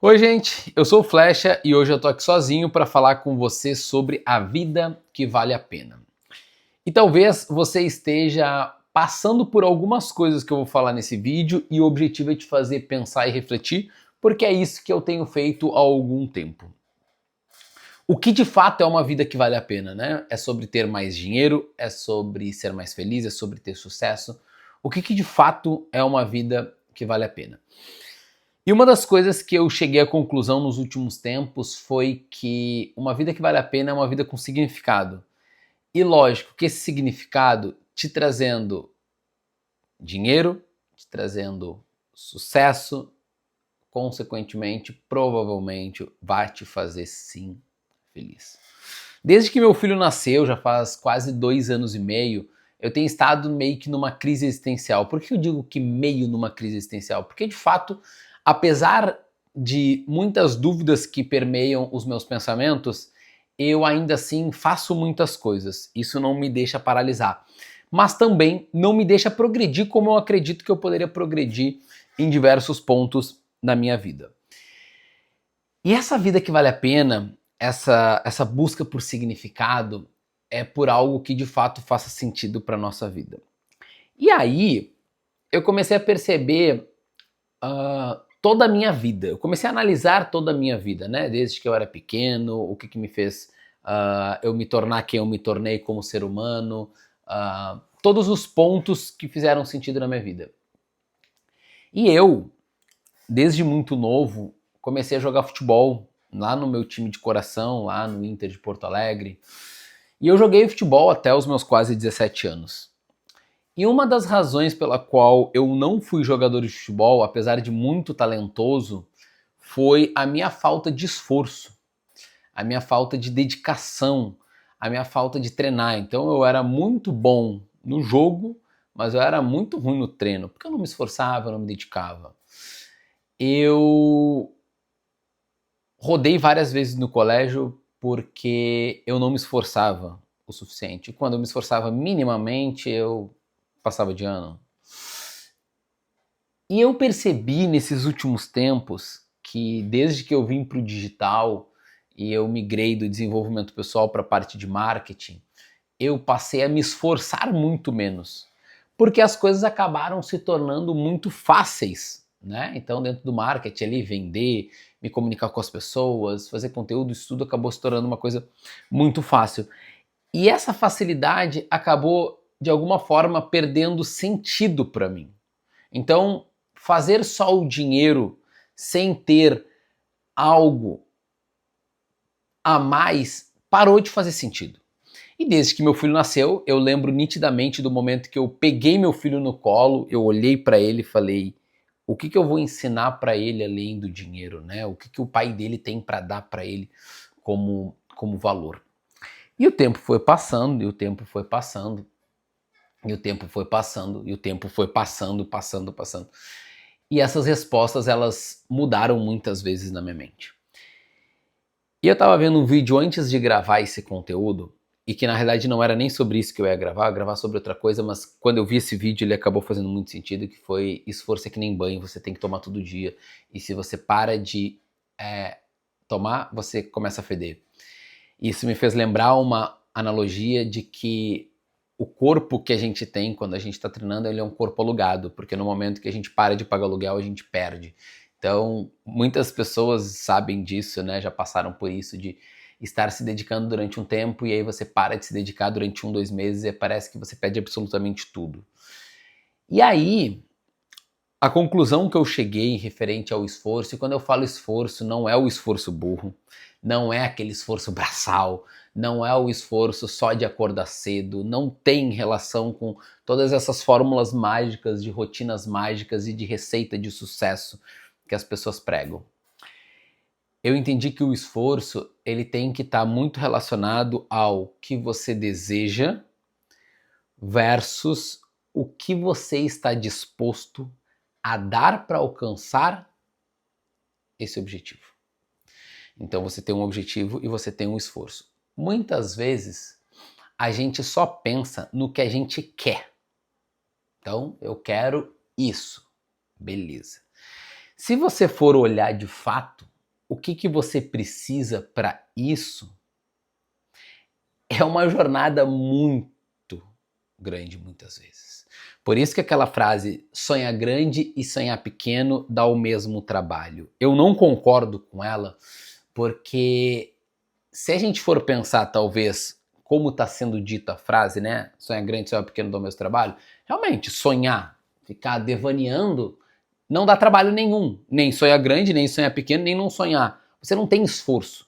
Oi, gente, eu sou o Flecha e hoje eu tô aqui sozinho para falar com você sobre a vida que vale a pena. E talvez você esteja passando por algumas coisas que eu vou falar nesse vídeo e o objetivo é te fazer pensar e refletir, porque é isso que eu tenho feito há algum tempo. O que de fato é uma vida que vale a pena, né? É sobre ter mais dinheiro, é sobre ser mais feliz, é sobre ter sucesso. O que de fato é uma vida que vale a pena? E uma das coisas que eu cheguei à conclusão nos últimos tempos foi que uma vida que vale a pena é uma vida com significado. E lógico que esse significado te trazendo dinheiro, te trazendo sucesso, consequentemente, provavelmente vai te fazer sim feliz. Desde que meu filho nasceu, já faz quase 2 anos e meio, eu tenho estado meio que numa crise existencial. Por que eu digo que meio numa crise existencial? Porque de fato, apesar de muitas dúvidas que permeiam os meus pensamentos, eu ainda assim faço muitas coisas. Isso não me deixa paralisar. Mas também não me deixa progredir como eu acredito que eu poderia progredir em diversos pontos na minha vida. E essa vida que vale a pena, essa busca por significado, é por algo que de fato faça sentido para nossa vida. E aí, eu comecei a perceber toda a minha vida. Eu comecei a analisar toda a minha vida, né? Desde que eu era pequeno, o que me fez eu me tornar quem eu me tornei como ser humano, todos os pontos que fizeram sentido na minha vida. E eu, desde muito novo, comecei a jogar futebol lá no meu time de coração, lá no Inter de Porto Alegre. E eu joguei futebol até os meus quase 17 anos. E uma das razões pela qual eu não fui jogador de futebol, apesar de muito talentoso, foi a minha falta de esforço, a minha falta de dedicação, a minha falta de treinar. Então eu era muito bom no jogo, mas eu era muito ruim no treino, porque eu não me esforçava, eu não me dedicava. Eu rodei várias vezes no colégio porque eu não me esforçava o suficiente. E quando eu me esforçava minimamente, eu passava de ano. E eu percebi nesses últimos tempos que desde que eu vim para o digital e eu migrei do desenvolvimento pessoal para a parte de marketing, eu passei a me esforçar muito menos, porque as coisas acabaram se tornando muito fáceis, né? Então, dentro do marketing ali, vender, me comunicar com as pessoas, fazer conteúdo, isso tudo acabou se tornando uma coisa muito fácil. E essa facilidade acabou, de alguma forma, perdendo sentido para mim. Então, fazer só o dinheiro sem ter algo a mais parou de fazer sentido. E desde que meu filho nasceu, eu lembro nitidamente do momento que eu peguei meu filho no colo, eu olhei para ele e falei: o que eu vou ensinar para ele além do dinheiro, né? O que o pai dele tem para dar para ele como valor? E o tempo foi passando, e o tempo foi passando, e o tempo foi passando, e o tempo foi passando. E essas respostas, elas mudaram muitas vezes na minha mente. E eu tava vendo um vídeo antes de gravar esse conteúdo, e que na realidade não era nem sobre isso que eu ia gravar sobre outra coisa, mas quando eu vi esse vídeo ele acabou fazendo muito sentido, que foi: esforço é que nem banho, você tem que tomar todo dia, e se você para de tomar, você começa a feder. Isso me fez lembrar uma analogia de que o corpo que a gente tem quando a gente está treinando, ele é um corpo alugado, porque no momento que a gente para de pagar aluguel, a gente perde. Então, muitas pessoas sabem disso, né? Já passaram por isso, de estar se dedicando durante um tempo e aí você para de se dedicar durante 1, 2 meses e parece que você perde absolutamente tudo. E aí, a conclusão que eu cheguei referente ao esforço, e quando eu falo esforço, não é o esforço burro, não é aquele esforço braçal, não é o esforço só de acordar cedo, não tem relação com todas essas fórmulas mágicas, de rotinas mágicas e de receita de sucesso que as pessoas pregam. Eu entendi que o esforço, ele tem que estar muito relacionado ao que você deseja versus o que você está disposto a dar para alcançar esse objetivo. Então você tem um objetivo e você tem um esforço. Muitas vezes a gente só pensa no que a gente quer. Então eu quero isso, beleza. Se você for olhar de fato o que você precisa para isso é uma jornada muito grande muitas vezes. Por isso que aquela frase sonhar grande e sonhar pequeno dá o mesmo trabalho. Eu não concordo com ela, porque se a gente for pensar talvez como está sendo dita a frase, né? Sonhar grande, sonhar pequeno dá o mesmo trabalho. Realmente, sonhar, ficar devaneando, não dá trabalho nenhum. Nem sonhar grande, nem sonhar pequeno, nem não sonhar. Você não tem esforço.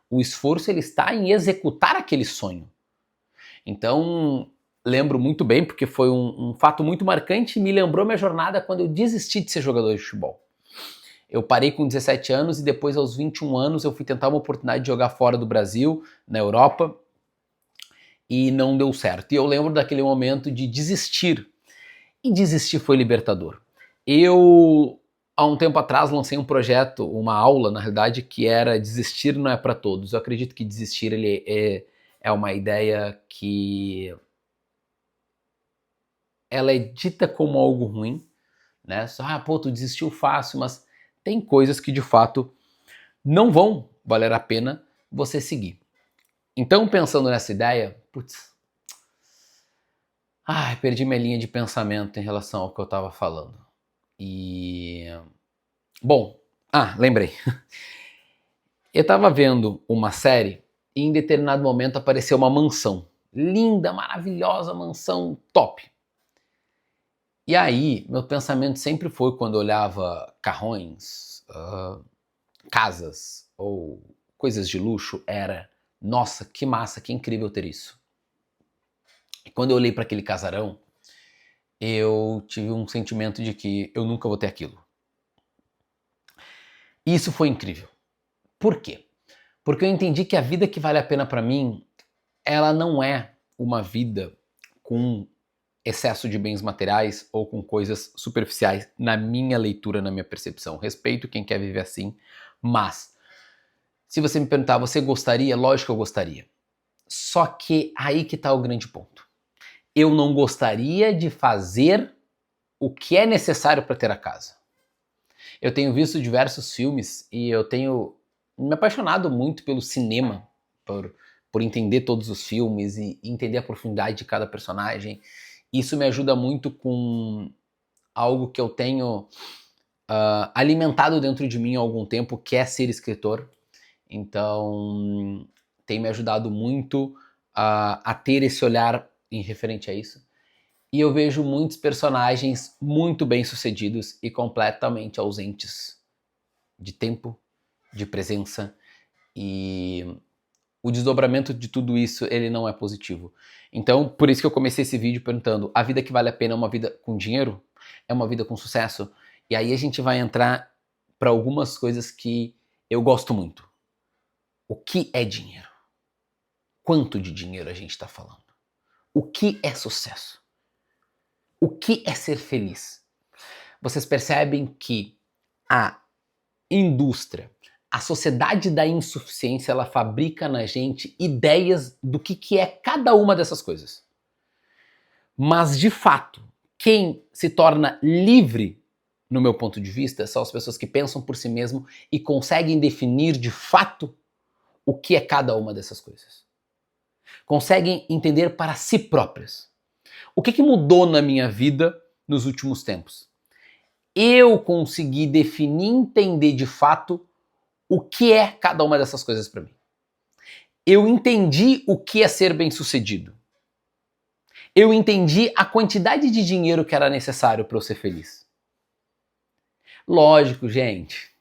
O esforço ele está em executar aquele sonho. Então, lembro muito bem, porque foi um fato muito marcante e me lembrou minha jornada quando eu desisti de ser jogador de futebol. Eu parei com 17 anos e depois, aos 21 anos, eu fui tentar uma oportunidade de jogar fora do Brasil, na Europa, e não deu certo. E eu lembro daquele momento de desistir. E desistir foi libertador. Eu, há um tempo atrás, lancei um projeto, uma aula, na realidade, que era desistir não é para todos. Eu acredito que desistir ele é uma ideia que ela é dita como algo ruim, né? Pô, tu desistiu fácil, mas tem coisas que de fato não vão valer a pena você seguir. Então, pensando nessa ideia, perdi minha linha de pensamento em relação ao que eu estava falando. Bom, lembrei. Eu estava vendo uma série e em determinado momento apareceu uma mansão. Linda, maravilhosa mansão, top. E aí, meu pensamento sempre foi, quando eu olhava carrões, casas ou coisas de luxo, era: nossa, que massa, que incrível ter isso. E quando eu olhei para aquele casarão, eu tive um sentimento de que eu nunca vou ter aquilo. E isso foi incrível. Por quê? Porque eu entendi que a vida que vale a pena para mim, ela não é uma vida com excesso de bens materiais ou com coisas superficiais, na minha leitura, na minha percepção. Respeito quem quer viver assim, mas se você me perguntar, você gostaria? Lógico que eu gostaria. Só que aí que está o grande ponto. Eu não gostaria de fazer o que é necessário para ter a casa. Eu tenho visto diversos filmes e eu tenho me apaixonado muito pelo cinema, por entender todos os filmes e entender a profundidade de cada personagem. Isso me ajuda muito com algo que eu tenho alimentado dentro de mim há algum tempo, que é ser escritor. Então, tem me ajudado muito a ter esse olhar em referente a isso. E eu vejo muitos personagens muito bem sucedidos e completamente ausentes de tempo, de presença, e o desdobramento de tudo isso, ele não é positivo. Então, por isso que eu comecei esse vídeo perguntando: a vida que vale a pena é uma vida com dinheiro? É uma vida com sucesso? E aí a gente vai entrar para algumas coisas que eu gosto muito. O que é dinheiro? Quanto de dinheiro a gente está falando? O que é sucesso? O que é ser feliz? Vocês percebem que a indústria, a sociedade da insuficiência, ela fabrica na gente ideias do que é cada uma dessas coisas. Mas, de fato, quem se torna livre, no meu ponto de vista, são as pessoas que pensam por si mesmo e conseguem definir de fato o que é cada uma dessas coisas. Conseguem entender para si próprias. O que mudou na minha vida nos últimos tempos? Eu consegui definir e entender de fato o que é cada uma dessas coisas para mim. Eu entendi o que é ser bem-sucedido. Eu entendi a quantidade de dinheiro que era necessário para eu ser feliz. Lógico, gente,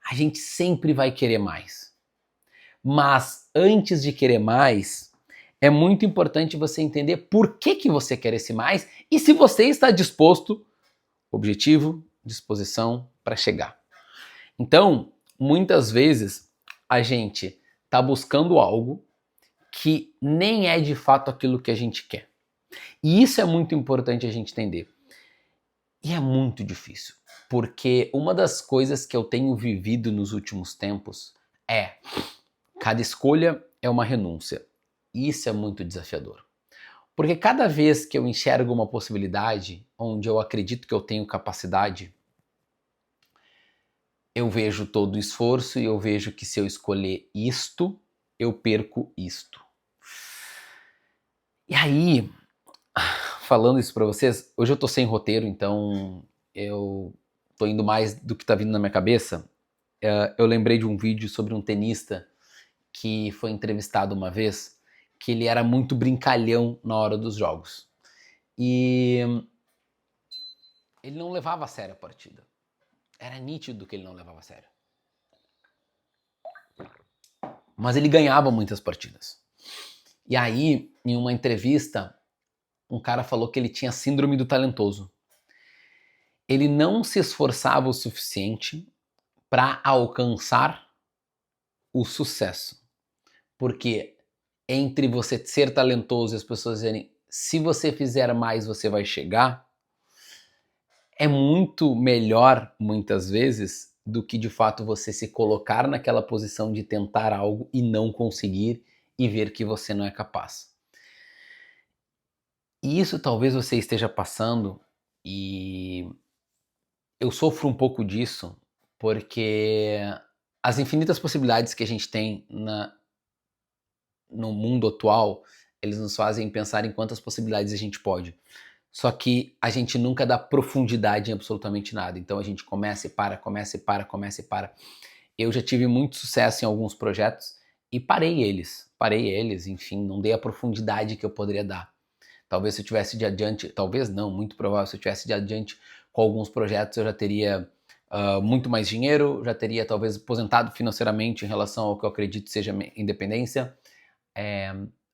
a gente sempre vai querer mais. Mas antes de querer mais, é muito importante você entender por que você quer esse mais e se você está disposto, objetivo, disposição para chegar. Então, muitas vezes a gente está buscando algo que nem é de fato aquilo que a gente quer. E isso é muito importante a gente entender. E é muito difícil, porque uma das coisas que eu tenho vivido nos últimos tempos é: cada escolha é uma renúncia. E isso é muito desafiador. Porque cada vez que eu enxergo uma possibilidade onde eu acredito que eu tenho capacidade, eu vejo todo o esforço e eu vejo que se eu escolher isto, eu perco isto. E aí, falando isso pra vocês, hoje eu tô sem roteiro, então eu tô indo mais do que tá vindo na minha cabeça. Eu lembrei de um vídeo sobre um tenista que foi entrevistado uma vez, que ele era muito brincalhão na hora dos jogos. E ele não levava a sério a partida. Era nítido que ele não levava a sério. Mas ele ganhava muitas partidas. E aí, em uma entrevista, um cara falou que ele tinha síndrome do talentoso. Ele não se esforçava o suficiente para alcançar o sucesso. Porque entre você ser talentoso e as pessoas dizerem, se você fizer mais, você vai chegar, é muito melhor, muitas vezes, do que de fato você se colocar naquela posição de tentar algo e não conseguir e ver que você não é capaz. E isso talvez você esteja passando e eu sofro um pouco disso porque as infinitas possibilidades que a gente tem no mundo atual, eles nos fazem pensar em quantas possibilidades a gente pode. Só que a gente nunca dá profundidade em absolutamente nada. Então a gente começa e para, começa e para, começa e para. Eu já tive muito sucesso em alguns projetos e parei eles. Parei eles, enfim, não dei a profundidade que eu poderia dar. Talvez se eu tivesse de adiante, talvez não, muito provável, se eu tivesse de adiante com alguns projetos eu já teria muito mais dinheiro, já teria talvez aposentado financeiramente em relação ao que eu acredito seja independência.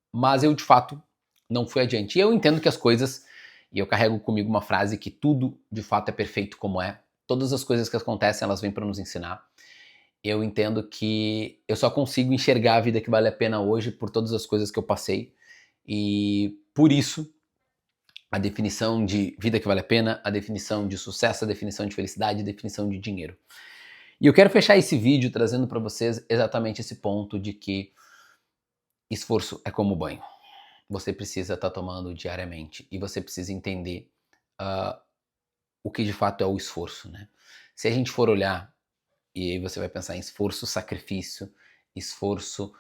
Mas eu de fato não fui adiante. E eu entendo que as coisas, e eu carrego comigo uma frase que tudo de fato é perfeito como é. Todas as coisas que acontecem, elas vêm para nos ensinar. Eu entendo que eu só consigo enxergar a vida que vale a pena hoje por todas as coisas que eu passei. E por isso, a definição de vida que vale a pena, a definição de sucesso, a definição de felicidade, a definição de dinheiro. E eu quero fechar esse vídeo trazendo para vocês exatamente esse ponto de que esforço é como banho. Você precisa estar tomando diariamente e você precisa entender o que de fato é o esforço, né? Se a gente for olhar, e aí você vai pensar em esforço, sacrifício, esforço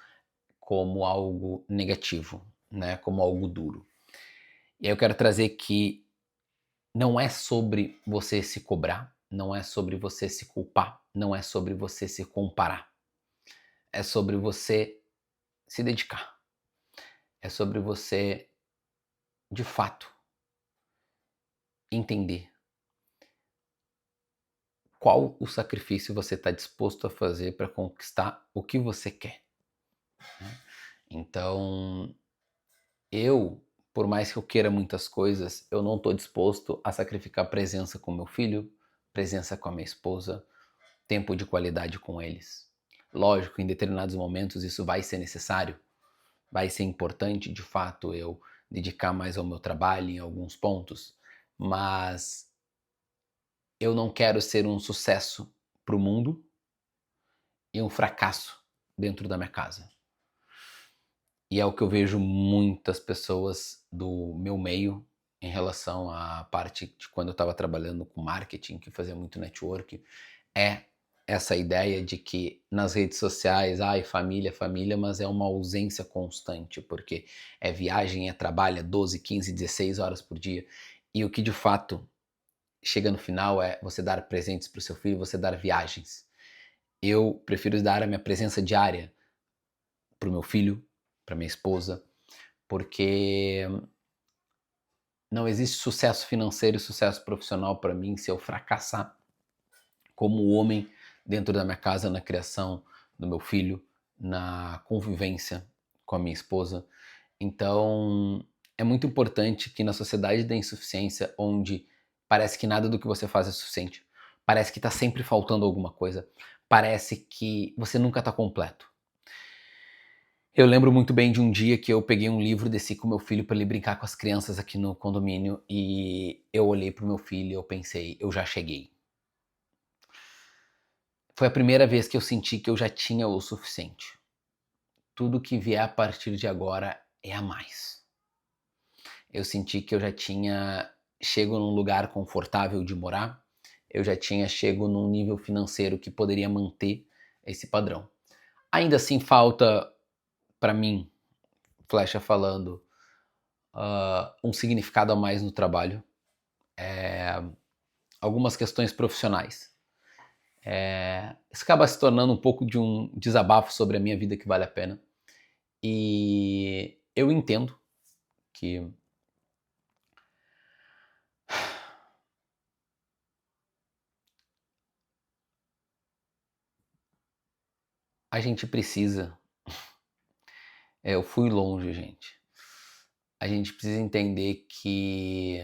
como algo negativo, né? Como algo duro. E aí eu quero trazer que não é sobre você se cobrar, não é sobre você se culpar, não é sobre você se comparar. É sobre você se dedicar. É sobre você, de fato, entender qual o sacrifício você está disposto a fazer para conquistar o que você quer. Então, por mais que eu queira muitas coisas, eu não estou disposto a sacrificar presença com meu filho, presença com a minha esposa, tempo de qualidade com eles. Lógico, em determinados momentos isso vai ser necessário, vai ser importante de fato eu dedicar mais ao meu trabalho em alguns pontos, mas eu não quero ser um sucesso para o mundo e um fracasso dentro da minha casa. E é o que eu vejo muitas pessoas do meu meio em relação à parte de quando eu estava trabalhando com marketing, que fazia muito network, é essa ideia de que nas redes sociais, família, família, mas é uma ausência constante, porque é viagem, é trabalho, é 12, 15, 16 horas por dia. E o que de fato chega no final é você dar presentes para o seu filho, você dar viagens. Eu prefiro dar a minha presença diária para o meu filho, para minha esposa, porque não existe sucesso financeiro e sucesso profissional para mim se eu fracassar como homem dentro da minha casa, na criação do meu filho, na convivência com a minha esposa. Então, é muito importante que na sociedade da insuficiência, onde parece que nada do que você faz é suficiente, parece que está sempre faltando alguma coisa, parece que você nunca está completo. Eu lembro muito bem de um dia que eu peguei um livro, desci com meu filho para ele brincar com as crianças aqui no condomínio e eu olhei pro meu filho e eu pensei, eu já cheguei. Foi a primeira vez que eu senti que eu já tinha o suficiente. Tudo que vier a partir de agora é a mais. Eu senti que eu já tinha chego num lugar confortável de morar. eu já tinha chego num nível financeiro que poderia manter esse padrão. Ainda assim falta, para mim, Flecha falando, um significado a mais no trabalho, algumas questões profissionais. Isso acaba se tornando um pouco de um desabafo sobre a minha vida que vale a pena. E eu entendo que a gente precisa. Eu fui longe, gente. A gente precisa entender que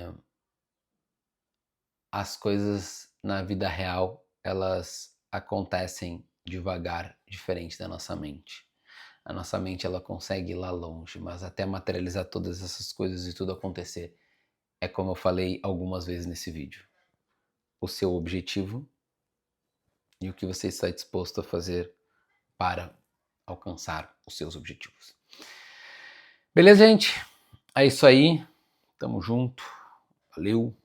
as coisas na vida real, elas acontecem devagar, diferente da nossa mente. A nossa mente, ela consegue ir lá longe, mas até materializar todas essas coisas e tudo acontecer, é como eu falei algumas vezes nesse vídeo. O seu objetivo e o que você está disposto a fazer para alcançar os seus objetivos. Beleza, gente? É isso aí. Tamo junto. Valeu.